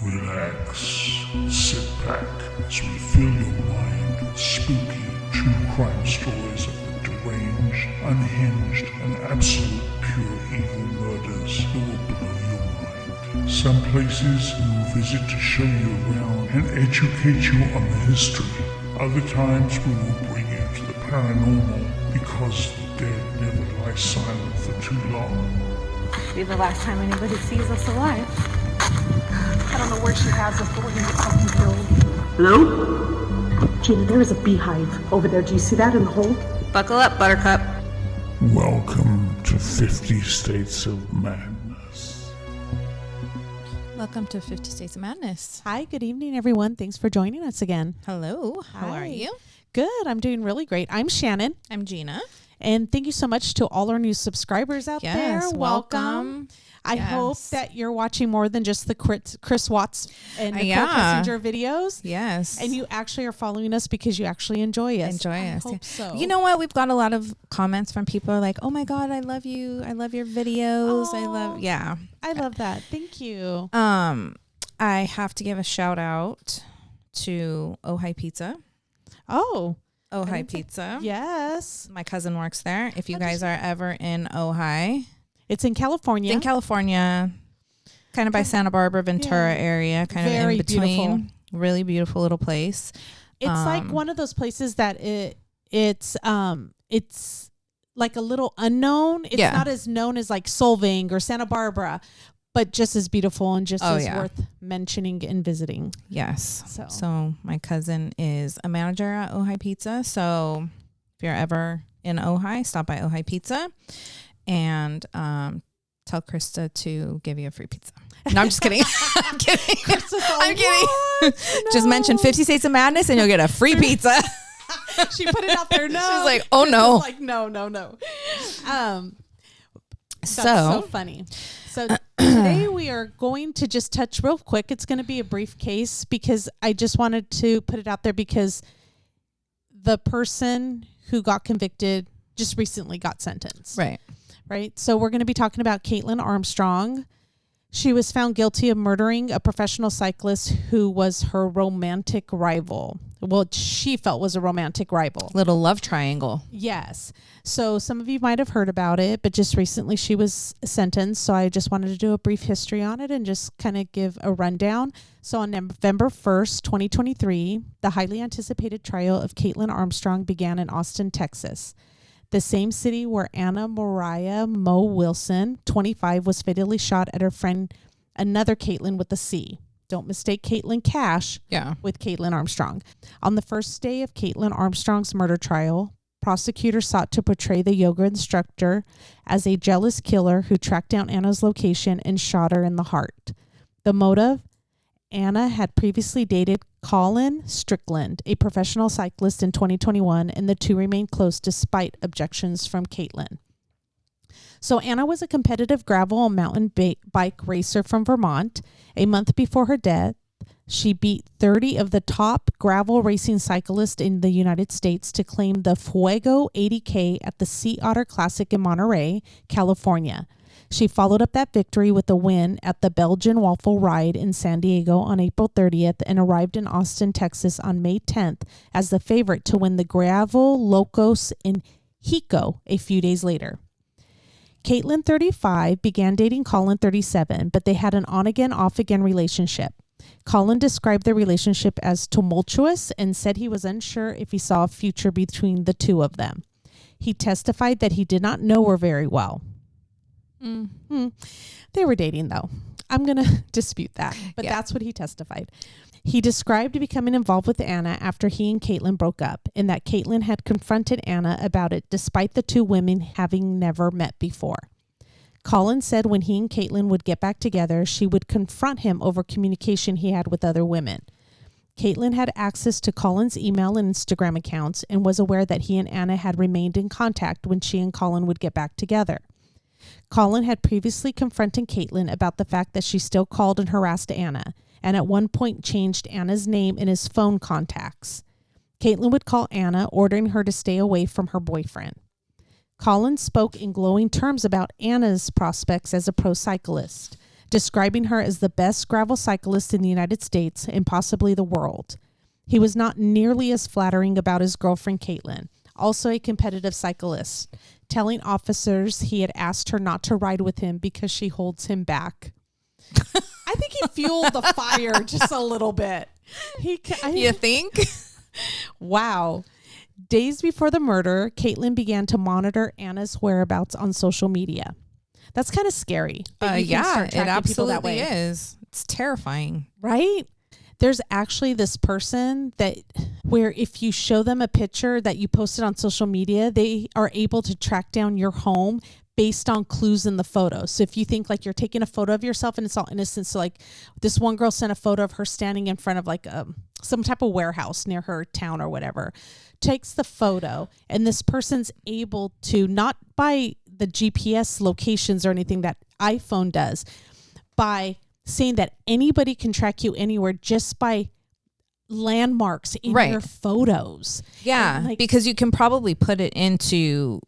Relax, sit back as we fill your mind with spooky true crime stories of the deranged, unhinged, and absolute pure evil murders that will blow your mind. Some places we will visit to show you around and educate you on the history. Other times we will bring you to the paranormal because the dead never lie silent for too long. Be the last time anybody sees us alive. I don't know where she has us, but we're gonna get fucking killed. Hello? Gina, there is a beehive over there. Do you see that in the hole? Buckle up, Buttercup. Welcome to 50 States of Madness. Welcome to 50 States of Madness. Hi, good evening, everyone. Thanks for joining us again. Hello. How are you? Good. I'm doing really great. I'm Shannon. I'm Gina. And thank you so much to all our new subscribers out there. Welcome. I hope that you're watching more than just the Chris Watts and Nicole Kessinger videos. Yes. And you actually are following us because you actually enjoy us. I hope so. You know what? We've got a lot of comments from people like, oh my God, I love you. I love your videos. I love that. Thank you. I have to give a shout out to Ojai Pizza. Oh. Ojai Pizza. Yes. My cousin works there. If you guys are ever in Ojai. It's in California. It's in California, kind of by Santa Barbara, Ventura area, kind of in between. Beautiful. Really beautiful little place. It's like one of those places that it's like a little unknown. It's not as known as like Solvang or Santa Barbara, but just as beautiful and just as worth mentioning and visiting. Yes. So my cousin is a manager at Ojai Pizza. So if you're ever in Ojai, stop by Ojai Pizza. And tell Krista to give you a free pizza. No, I'm just kidding. I'm kidding. I'm kidding. No. Just mention 50 States of Madness and you'll get a free pizza. She put it out there. No. She's like, oh no. Like, no. That's so funny. So today we are going to just touch real quick. It's going to be a brief case because I just wanted to put it out there because the person who got convicted just recently got sentenced. Right. So we're going to be talking about Kaitlin Armstrong. She was found guilty of murdering a professional cyclist who was her romantic rival. Well, she felt was a romantic rival. Little love triangle. Yes. So some of you might have heard about it, but just recently she was sentenced. So I just wanted to do a brief history on it and just kind of give a rundown. So on November 1st, 2023, the highly anticipated trial of Kaitlin Armstrong began in Austin, Texas. The same city where Anna Moriah Mo Wilson, 25, was fatally shot at her friend, another Kaitlin with a C. Don't mistake Kaitlin Cash with Kaitlin Armstrong. On the first day of Kaitlin Armstrong's murder trial, prosecutors sought to portray the yoga instructor as a jealous killer who tracked down Anna's location and shot her in the heart. The motive? Anna had previously dated Colin Strickland, a professional cyclist, in 2021, and the two remained close despite objections from Kaitlin. So Anna was a competitive gravel and mountain bike racer from Vermont. A month before her death, she beat 30 of the top gravel racing cyclists in the United States to claim the Fuego 80K at the Sea Otter Classic in Monterey, California. She followed up that victory with a win at the Belgian Waffle Ride in San Diego on April 30th and arrived in Austin, Texas on May 10th as the favorite to win the Gravel Locos in Hico a few days later. Kaitlin, 35, began dating Colin, 37, but they had an on-again, off-again relationship. Colin described their relationship as tumultuous and said he was unsure if he saw a future between the two of them. He testified that he did not know her very well. They were dating, though. I'm going to dispute that, but that's what he testified. He described becoming involved with Anna after he and Kaitlin broke up, and that Kaitlin had confronted Anna about it despite the two women having never met before. Colin said when he and Kaitlin would get back together, she would confront him over communication he had with other women. Kaitlin had access to Colin's email and Instagram accounts and was aware that he and Anna had remained in contact when she and Colin would get back together. Colin had previously confronted Kaitlin about the fact that she still called and harassed Anna, and at one point changed Anna's name in his phone contacts. Kaitlin would call Anna, ordering her to stay away from her boyfriend. Colin spoke in glowing terms about Anna's prospects as a pro cyclist. describing her as the best gravel cyclist in the United States and possibly the world. He was not nearly as flattering about his girlfriend, Kaitlin, also a competitive cyclist, telling officers he had asked her not to ride with him because she holds him back. I think he fueled the fire just a little bit. You think? Wow. Days before the murder, Kaitlin began to monitor Anna's whereabouts on social media. That's kind of scary. Yeah, it absolutely is. It's terrifying. Right? There's actually this person that where if you show them a picture that you posted on social media, they are able to track down your home based on clues in the photo. So if you think like you're taking a photo of yourself and it's all innocent. So like this one girl sent a photo of her standing in front of like some type of warehouse near her town or whatever, takes the photo, and this person's able to, not by the GPS locations or anything that iPhone does, by saying that anybody can track you anywhere just by landmarks in your photos. Yeah, like, because you can probably put it into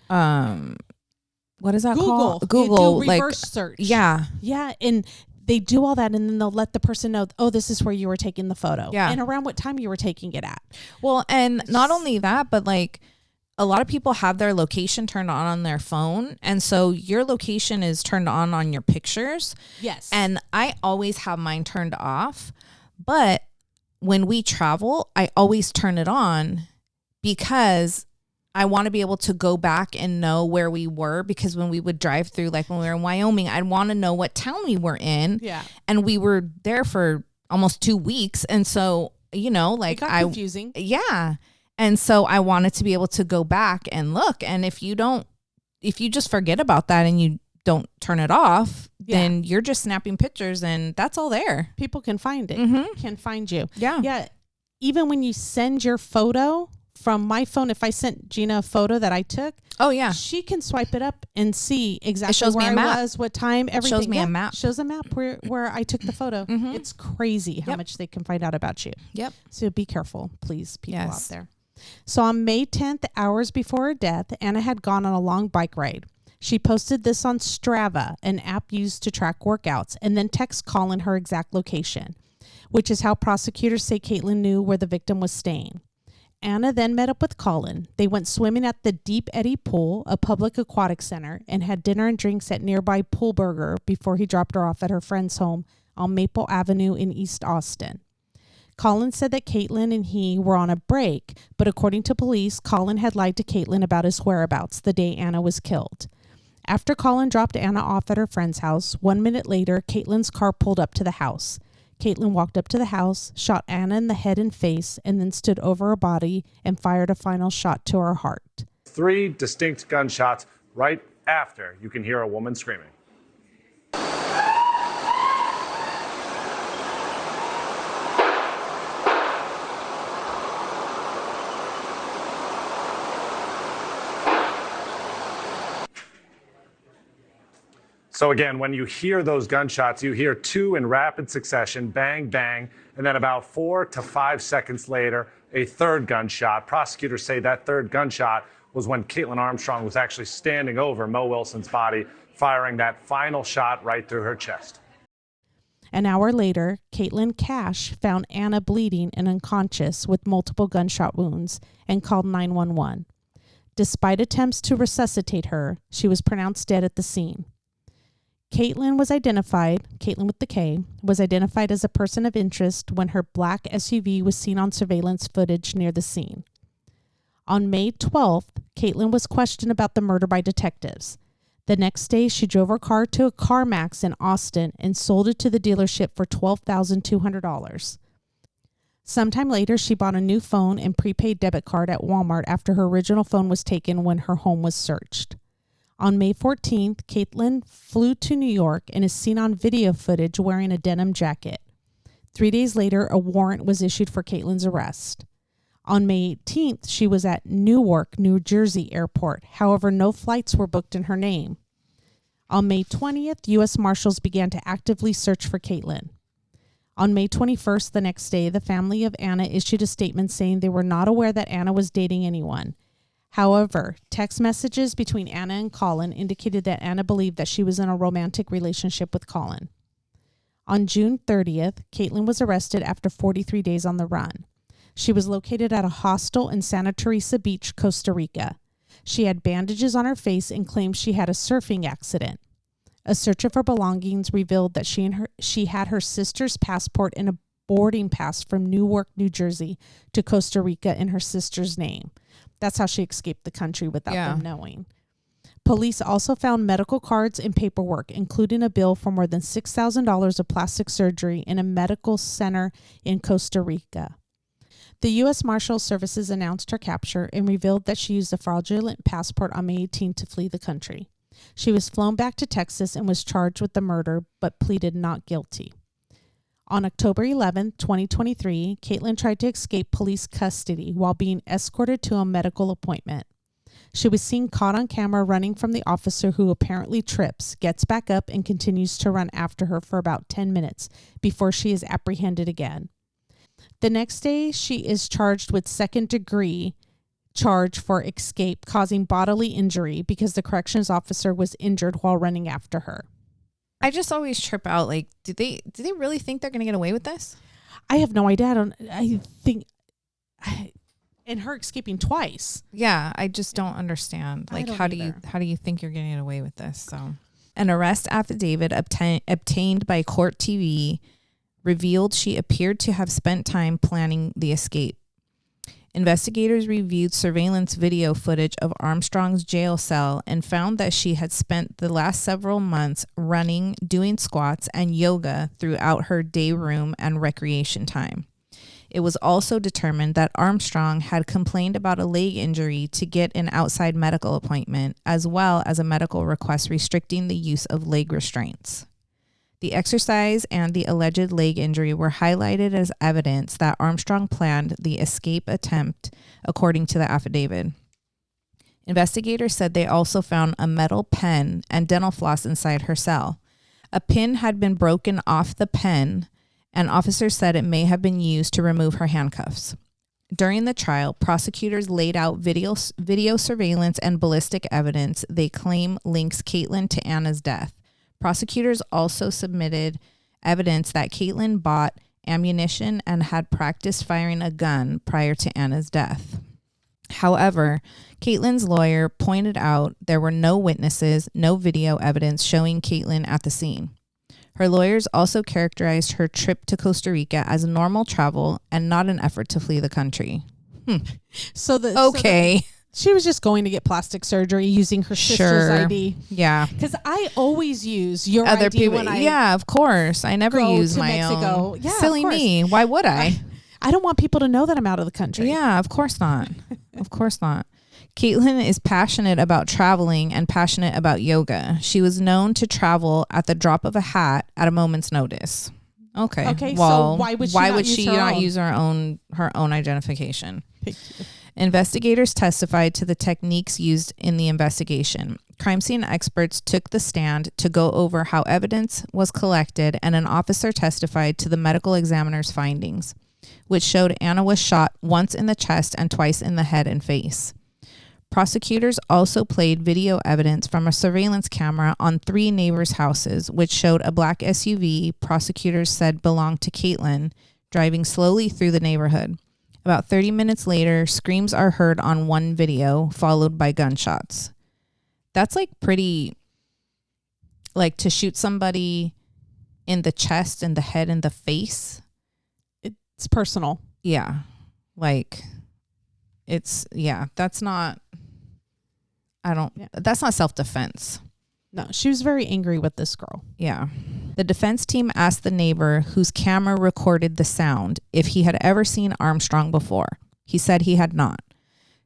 what is that called? Google, do reverse search. Yeah. Yeah, and they do all that, and then they'll let the person know, oh, this is where you were taking the photo. Yeah. And around what time you were taking it at. Well, and not only that, but like a lot of people have their location turned on their phone. And so your location is turned on your pictures. Yes. And I always have mine turned off. But when we travel, I always turn it on because I want to be able to go back and know where we were, because when we would drive through, like when we were in Wyoming, I'd want to know what town we were in. Yeah. And we were there for almost 2 weeks. And so, you know, like it got confusing. Yeah. And so I wanted to be able to go back and look. And if you just forget about that and you don't turn it off, then you're just snapping pictures and that's all there. People can find it. Mm-hmm. Can find you. Yeah. Yeah. Even when you send your photo from my phone, if I sent Gina a photo that I took, oh yeah, she can swipe it up and see exactly shows where me a map. I was, what time, everything. Shows me a map. Shows a map where I took the photo. Mm-hmm. It's crazy how much they can find out about you. Yep. So be careful, please, people out Yes. there. So on May 10th, hours before her death, Anna had gone on a long bike ride. She posted this on Strava, an app used to track workouts, and then text Colin her exact location, which is how prosecutors say Kaitlin knew where the victim was staying. Anna then met up with Colin. They went swimming at the Deep Eddy Pool, a public aquatic center, and had dinner and drinks at nearby Pool Burger before he dropped her off at her friend's home on Maple Avenue in East Austin. Colin said that Kaitlin and he were on a break, but according to police, Colin had lied to Kaitlin about his whereabouts the day Anna was killed. After Colin dropped Anna off at her friend's house, 1 minute later, Caitlin's car pulled up to the house. Kaitlin walked up to the house, shot Anna in the head and face, and then stood over her body and fired a final shot to her heart. 3 distinct gunshots right after you can hear a woman screaming. So again, when you hear those gunshots, you hear 2 in rapid succession, bang, bang, and then about 4 to 5 seconds later, a third gunshot. Prosecutors say that third gunshot was when Kaitlin Armstrong was actually standing over Mo Wilson's body, firing that final shot right through her chest. An hour later, Kaitlin Cash found Anna bleeding and unconscious with multiple gunshot wounds and called 911. Despite attempts to resuscitate her, she was pronounced dead at the scene. Kaitlin with the K, was identified as a person of interest when her black SUV was seen on surveillance footage near the scene. On May 12th, Kaitlin was questioned about the murder by detectives. The next day, she drove her car to a CarMax in Austin and sold it to the dealership for $12,200. Sometime later, she bought a new phone and prepaid debit card at Walmart after her original phone was taken when her home was searched. On May 14th, Kaitlin flew to New York and is seen on video footage wearing a denim jacket. 3 days later, a warrant was issued for Caitlin's arrest. On May 18th, she was at Newark, New Jersey airport. However, no flights were booked in her name. On May 20th, U.S. Marshals began to actively search for Kaitlin. On May 21st, the next day, the family of Anna issued a statement saying they were not aware that Anna was dating anyone. However, text messages between Anna and Colin indicated that Anna believed that she was in a romantic relationship with Colin. On June 30th, Kaitlin was arrested after 43 days on the run. She was located at a hostel in Santa Teresa Beach, Costa Rica. She had bandages on her face and claimed she had a surfing accident. A search of her belongings revealed that she had her sister's passport and a boarding pass from Newark, New Jersey to Costa Rica in her sister's name. That's how she escaped the country without them knowing. Police also found medical cards and paperwork, including a bill for more than $6,000 of plastic surgery in a medical center in Costa Rica. The U.S. Marshals Services announced her capture and revealed that she used a fraudulent passport on May 18 to flee the country. She was flown back to Texas and was charged with the murder, but pleaded not guilty. On October 11, 2023, Kaitlin tried to escape police custody while being escorted to a medical appointment. She was seen caught on camera running from the officer, who apparently trips, gets back up, and continues to run after her for about 10 minutes before she is apprehended again. The next day, she is charged with second-degree charge for escape causing bodily injury because the corrections officer was injured while running after her. I just always trip out. Like, do they really think they're going to get away with this? I have no idea. And her escaping twice. Yeah, I just don't understand. Like, how do you think you're getting away with this? So, an arrest affidavit obtained by Court TV revealed she appeared to have spent time planning the escape. Investigators reviewed surveillance video footage of Armstrong's jail cell and found that she had spent the last several months running, doing squats, and yoga throughout her day room and recreation time. It was also determined that Armstrong had complained about a leg injury to get an outside medical appointment, as well as a medical request restricting the use of leg restraints. The exercise and the alleged leg injury were highlighted as evidence that Armstrong planned the escape attempt, according to the affidavit. Investigators said they also found a metal pen and dental floss inside her cell. A pin had been broken off the pen, and officers said it may have been used to remove her handcuffs. During the trial, prosecutors laid out video surveillance and ballistic evidence they claim links Kaitlin to Anna's death. Prosecutors also submitted evidence that Kaitlin bought ammunition and had practiced firing a gun prior to Anna's death. However, Kaitlin's lawyer pointed out there were no witnesses, no video evidence showing Kaitlin at the scene. Her lawyers also characterized her trip to Costa Rica as normal travel and not an effort to flee the country. She was just going to get plastic surgery using her sister's ID. Yeah. Because I always use your other ID people. when I Yeah, of course. I never use to my Mexico. own. Yeah, Silly me. Why would I? I don't want people to know that I'm out of the country. Yeah, of course not. Of course not. Kaitlin is passionate about traveling and passionate about yoga. She was known to travel at the drop of a hat at a moment's notice. Okay. Well, so why would she not use her own identification? Thank you. Investigators testified to the techniques used in the investigation. Crime scene experts took the stand to go over how evidence was collected, and an officer testified to the medical examiner's findings, which showed Anna was shot once in the chest and twice in the head and face. Prosecutors also played video evidence from a surveillance camera on 3 neighbors' houses, which showed a black SUV prosecutors said belonged to Kaitlin driving slowly through the neighborhood. About 30 minutes later, screams are heard on one video, followed by gunshots. That's like pretty, like to shoot somebody in the chest and the head and the face. It's personal. Yeah. Like that's not self-defense. No, she was very angry with this girl. Yeah. The defense team asked the neighbor whose camera recorded the sound if he had ever seen Armstrong before. He said he had not.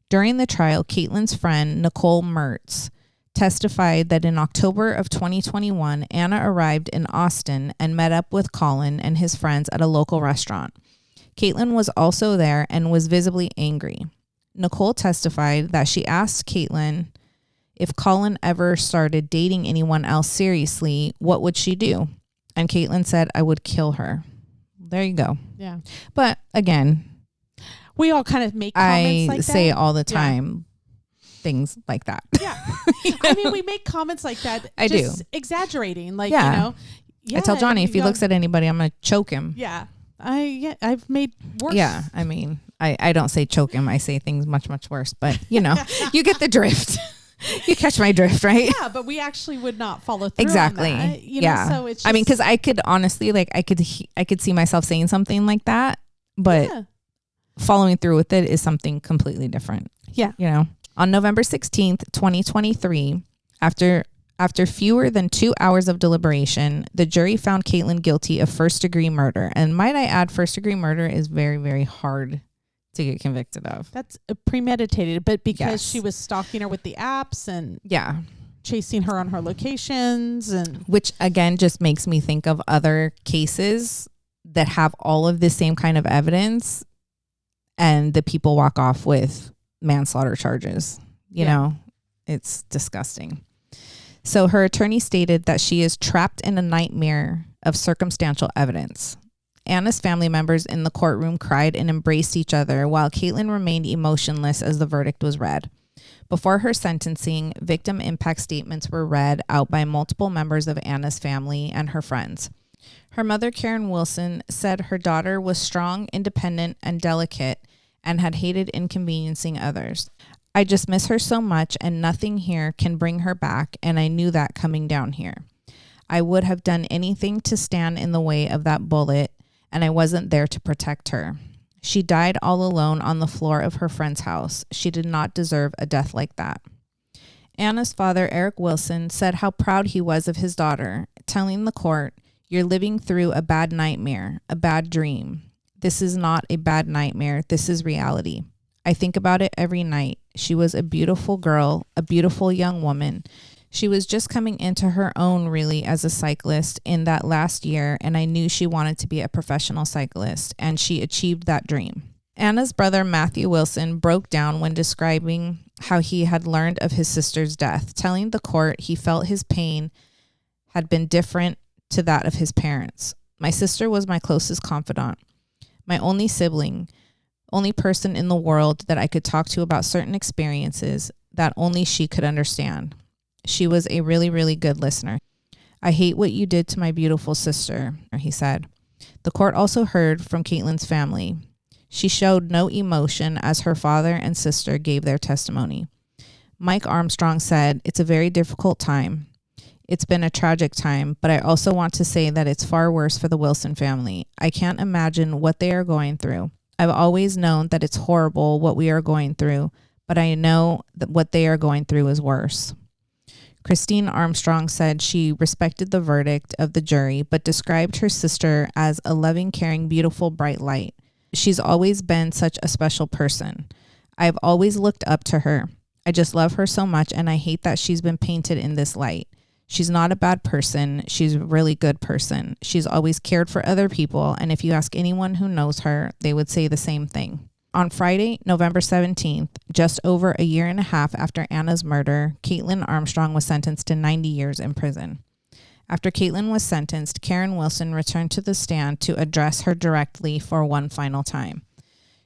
During the trial, Kaitlin's friend, Nicole Mertz, testified that in October of 2021, Anna arrived in Austin and met up with Colin and his friends at a local restaurant. Kaitlin was also there and was visibly angry. Nicole testified that she asked Kaitlin if Colin ever started dating anyone else seriously, what would she do? And Kaitlin said, I would kill her. There you go. Yeah. But again, we all kind of make comments like that. I say all the time, things like that. Yeah. I mean, we make comments like that. I just do. Exaggerating. Like, Yeah. you know. Yeah, I tell Johnny, if he looks at anybody, I'm going to choke him. Yeah. I've made worse. Yeah. I mean, I don't say choke him. I say things much, much worse. But, you know, you get the drift. You catch my drift, right? Yeah, but we actually would not follow through Exactly. on that, you yeah. know, so it's just, I mean, because I could honestly, like, I could see myself saying something like that, but following through with it is something completely different. Yeah. You know, on November 16th, 2023, after fewer than 2 hours of deliberation, the jury found Kaitlin guilty of first-degree murder. And might I add, first-degree murder is very, very hard to get convicted of. That's premeditated, but because Yes. she was stalking her with the apps and Yeah. chasing her on her locations, and Which, again, just makes me think of other cases that have all of the same kind of evidence and the people walk off with manslaughter charges. You know, it's disgusting. So her attorney stated that she is trapped in a nightmare of circumstantial evidence. Anna's family members in the courtroom cried and embraced each other while Kaitlin remained emotionless as the verdict was read. Before her sentencing, victim impact statements were read out by multiple members of Anna's family and her friends. Her mother, Karen Wilson, said her daughter was strong, independent, and delicate and had hated inconveniencing others. I just miss her so much and nothing here can bring her back, and I knew that coming down here. I would have done anything to stand in the way of that bullet, and I wasn't there to protect her. She died all alone on the floor of her friend's house. She did not deserve a death like that. Anna's father, Eric Wilson, said how proud he was of his daughter, telling the court, "You're living through a bad nightmare, a bad dream. This is not a bad nightmare. This is reality. I think about it every night. She was a beautiful girl, a beautiful young woman. She was just coming into her own, really, as a cyclist in that last year, and I knew she wanted to be a professional cyclist, and she achieved that dream." Anna's brother, Matthew Wilson, broke down when describing how he had learned of his sister's death, telling the court he felt his pain had been different to that of his parents. "My sister was my closest confidant, my only sibling, only person in the world that I could talk to about certain experiences that only she could understand. She was a really, really good listener. I hate what you did to my beautiful sister," he said. The court also heard from Kaitlin's family. She showed no emotion as her father and sister gave their testimony. Mike Armstrong said, "It's a very difficult time. It's been a tragic time, but I also want to say that it's far worse for the Wilson family. I can't imagine what they are going through. I've always known that it's horrible what we are going through, but I know that what they are going through is worse." Christine Armstrong said she respected the verdict of the jury, but described her sister as a loving, caring, beautiful, bright light. "She's always been such a special person. I've always looked up to her. I just love her so much, and I hate that she's been painted in this light. She's not a bad person. She's a really good person. She's always cared for other people, and if you ask anyone who knows her, they would say the same thing." On Friday, November 17th, just over a year and a half after Anna's murder, Kaitlin Armstrong was sentenced to 90 years in prison. After Kaitlin was sentenced, Karen Wilson returned to the stand to address her directly for one final time.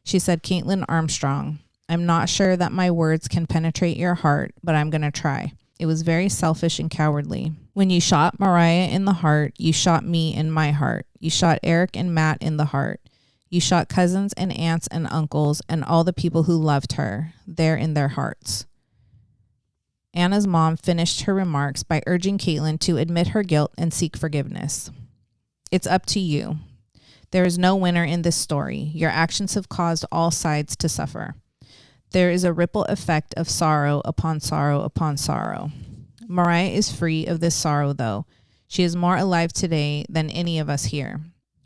She said, "Kaitlin Armstrong, I'm not sure that my words can penetrate your heart, but I'm going to try. It was very selfish and cowardly. When you shot Mariah in the heart, you shot me in my heart. You shot Eric and Matt in the heart. You shot cousins and aunts and uncles and all the people who loved her, there in their hearts." Anna's mom finished her remarks by urging Kaitlin to admit her guilt and seek forgiveness. "It's up to you. There is no winner in this story. Your actions have caused all sides to suffer. There is a ripple effect of sorrow upon sorrow upon sorrow. Mariah is free of this sorrow, though. She is more alive today than any of us here."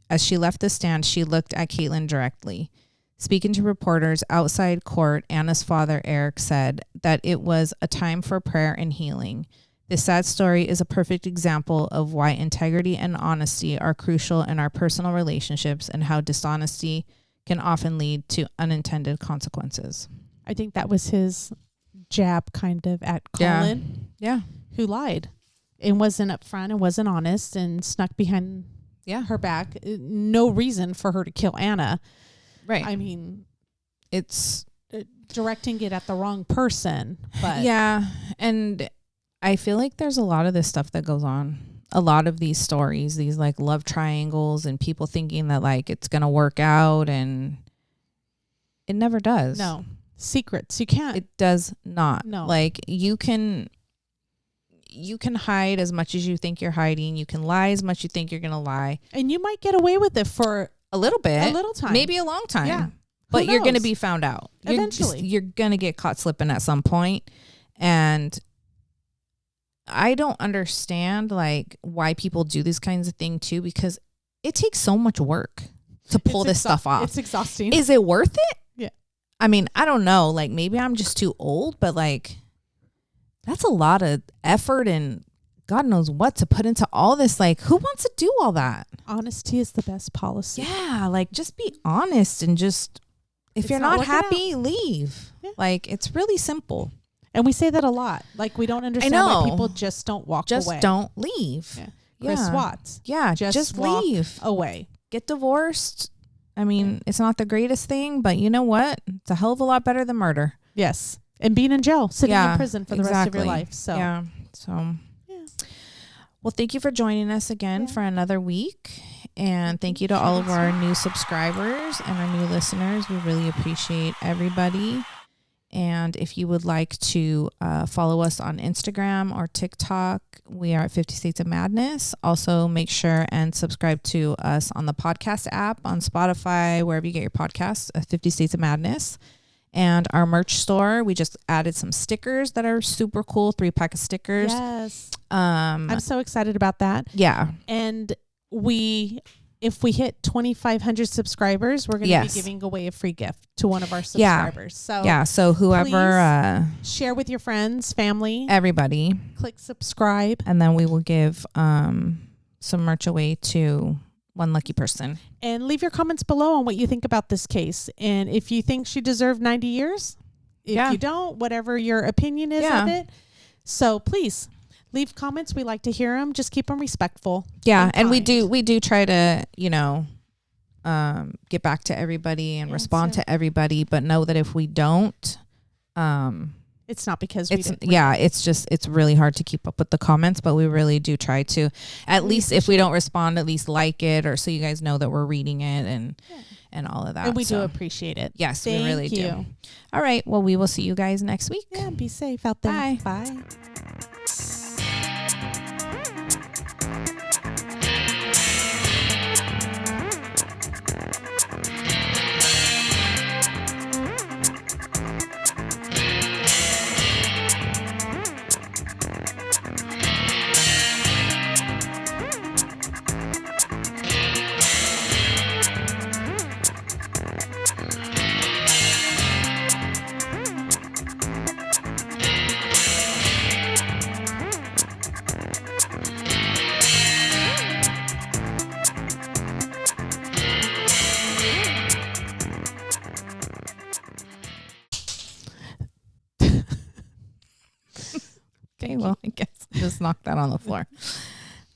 As she left the stand, she looked at Kaitlin directly. Speaking to reporters outside court, Anna's father, Eric, said that it was a time for prayer and healing. "This sad story is a perfect example of why integrity and honesty are crucial in our personal relationships and how dishonesty can often lead to unintended consequences." I think that was his jab kind of at Colin, Yeah. who lied and wasn't upfront and wasn't honest and snuck behind her back. No reason for her to kill Anna. Right. I mean, It's directing it at the wrong person. But Yeah. And I feel like there's a lot of this stuff that goes on. A lot of these stories, these like love triangles and people thinking that like it's going to work out, and it never does. no secrets. You can't. It does not. No. Like you can hide as much as you think you're hiding. You can lie as much as you think you're going to lie. and you might get away with it for A little bit. a little time. Maybe a long time. Yeah. But Who you're going to knows? be found out. Eventually. You're going to get caught slipping at some point. And I don't understand like why people do these kinds of things too, because it takes so much work to pull this stuff off. It's exhausting. Is it worth it? Yeah. I mean, I don't know. Like maybe I'm just too old, but like that's a lot of effort and God knows what to put into all this. Like who wants to do all that? Honesty is the best policy. Yeah. Like just be honest and just, if It's you're not not working happy, leave. Yeah. Like it's really simple. And we say that a lot. Like we don't understand why know. people just don't walk Just away. don't leave. Yeah. Chris Yeah. Watts. Yeah. Just Just walk leave. away. Get divorced. I mean, it's not the greatest thing, but you know what? It's a hell of a lot better than murder. Yes. And being in jail, sitting in prison for the rest of your exactly. life. So yeah. So, Yeah. well, thank you for joining us again for another week. And thank you to all of our new subscribers and our new listeners. We really appreciate everybody. And if you would like to follow us on Instagram or TikTok, we are at 50 States of Madness. Also, make sure and subscribe to us on the podcast app, on Spotify, wherever you get your podcasts, 50 States of Madness. And our merch store, we just added some stickers that are super cool, 3-pack of stickers. yes. I'm so excited about that. Yeah. And if we hit 2,500 subscribers, we're going to Yes. be giving away a free gift to one of our subscribers. So Yeah. So whoever, share with your friends, family, everybody, click subscribe, and then we will give some merch away to one lucky person. and leave your comments below on what you think about this case. And if you think she deserved 90 years, if Yeah. you don't, whatever your opinion is Yeah. of it. So please leave comments. We like to hear them. Just keep them respectful. Yeah, and we kind. do try to, get back to everybody and respond to everybody, but know that if we don't, It's not because we it's didn't. it's really hard to keep up with the comments, but we really do try to, at least if we don't respond, at least like it, or so you guys know that we're reading it and all of that. And we do So, appreciate it. yes, Thank we really you. do. All right, well, we will see you guys next week. Yeah, be safe out there. Bye. Bye. Okay, well, I guess just knock that on the floor.